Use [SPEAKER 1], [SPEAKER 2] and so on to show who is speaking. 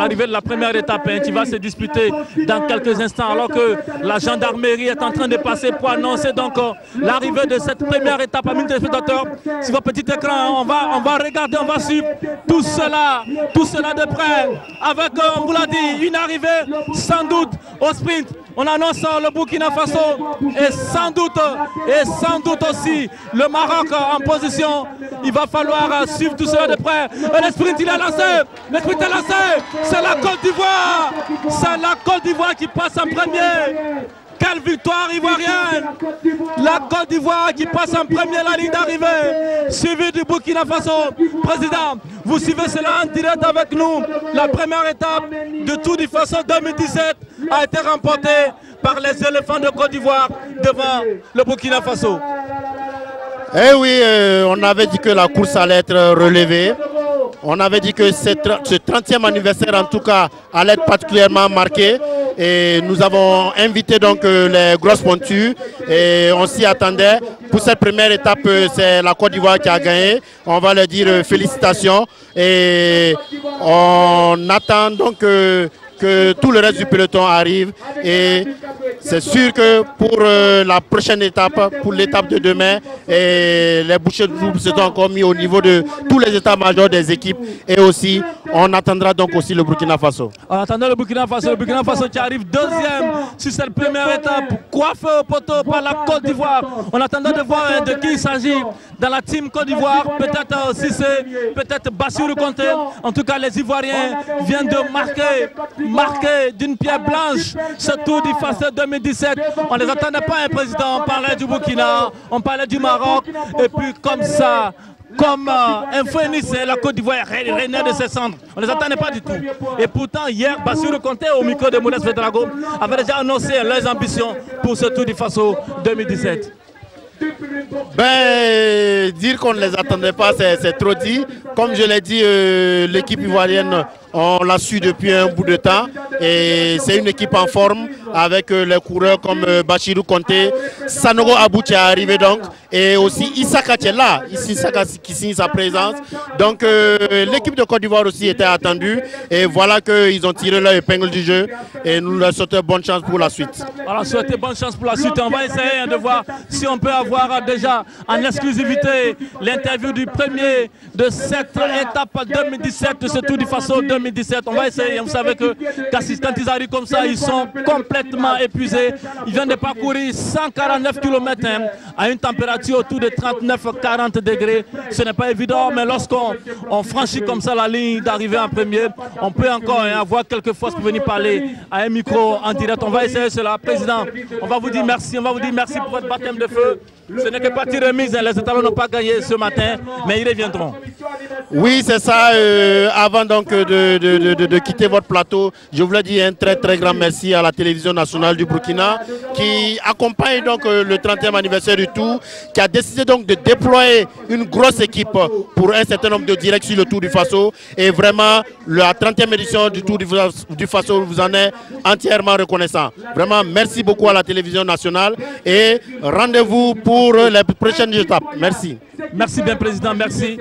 [SPEAKER 1] l'arrivée de la première étape qui va se disputer dans quelques instants, alors que la gendarmerie est en train de passer pour annoncer donc l'arrivée de cette première étape. Amis téléspectateurs, sur votre petit écran, on va regarder, on va suivre tout cela de près, avec, on vous l'a dit, une arrivée sans doute au sprint. On annonce le Burkina Faso et sans doute aussi le Maroc en position. Il va falloir suivre tout cela de près. Et le sprint, il est lancé. Le sprint est lancé. C'est la Côte d'Ivoire. C'est la Côte d'Ivoire qui passe en premier. Quelle victoire ivoirienne! La Côte d'Ivoire qui passe en premier la ligne d'arrivée, suivi du Burkina Faso. Président, vous suivez cela en direct avec nous. La première étape de Tour du Faso 2017 a été remportée par les éléphants de Côte d'Ivoire devant le Burkina Faso.
[SPEAKER 2] Eh oui, on avait dit que la course allait être relevée. On avait dit que ce 30e anniversaire, en tout cas, allait être particulièrement marqué. Et nous avons invité donc les grosses pointues et on s'y attendait. Pour cette première étape, c'est la Côte d'Ivoire qui a gagné. On va leur dire félicitations. Et on attend donc que tout le reste du peloton arrive. Et c'est sûr que pour la prochaine étape, pour l'étape de demain, et les bouchées de double seront encore mis au niveau de tous les états-majors des équipes. Et aussi, on attendra donc aussi le Burkina Faso.
[SPEAKER 1] On attendait le Burkina Faso qui arrive deuxième sur cette première étape, coiffé au poteau par la Côte d'Ivoire. On attendait de voir de qui il s'agit dans la team Côte d'Ivoire. Peut-être Cissé, peut-être Bassirou Konté. En tout cas, les Ivoiriens viennent de marquer d'une pierre blanche ce Tour du Faso 2017. On ne les attendait pas, un président. On parlait du Burkina, on parlait du Maroc. Et puis comme ça, comme un phénix, la Côte d'Ivoire renaît de ses cendres. On ne les attendait pas du tout. Et pourtant, hier, Bassirou Konté, au micro de Modeste Ouédraogo, avait déjà annoncé leurs ambitions pour ce Tour du Faso 2017.
[SPEAKER 2] Ben, dire qu'on ne les attendait pas, c'est trop dit. Comme je l'ai dit, l'équipe ivoirienne, on l'a su depuis un bout de temps. Et c'est une équipe en forme avec les coureurs comme Bassirou Konté, Sanogo Abou qui est arrivé donc. Et aussi Issaka qui est là, Issaka qui signe sa présence. Donc l'équipe de Côte d'Ivoire aussi était attendue. Et voilà qu'ils ont tiré leur épingle du jeu. Et nous leur souhaitons bonne chance pour la suite.
[SPEAKER 1] Alors souhaitez bonne chance pour la suite. On va essayer de voir si on peut avoir déjà en exclusivité l'interview du premier de cette étape 2017 de ce Tour du Faso 2017. On va essayer. Vous savez que quand ils arrivent comme ça, ils sont complètement épuisés. Ils viennent de parcourir 149 km à une température autour de 39-40 degrés. Ce n'est pas évident, mais lorsqu'on franchit comme ça la ligne d'arrivée en premier, on peut encore avoir quelques forces pour venir parler à un micro en direct. On va essayer cela. Président, on va vous dire merci. On va vous dire merci pour votre baptême de feu. Ce n'est que partie remise. Les étalons n'ont pas gagné ce matin, mais ils reviendront.
[SPEAKER 2] Oui, c'est ça. Avant donc de quitter votre plateau, je voulais dire un très grand merci à la télévision nationale du Burkina qui accompagne donc le 30e anniversaire du Tour, qui a décidé donc de déployer une grosse équipe pour un certain nombre de directs sur le Tour du Faso. Et vraiment, la 30e édition du Tour du Faso vous en est entièrement reconnaissant. Vraiment, merci beaucoup à la télévision nationale et rendez-vous pour les prochaines étapes. Merci.
[SPEAKER 1] Merci bien, Président. Merci.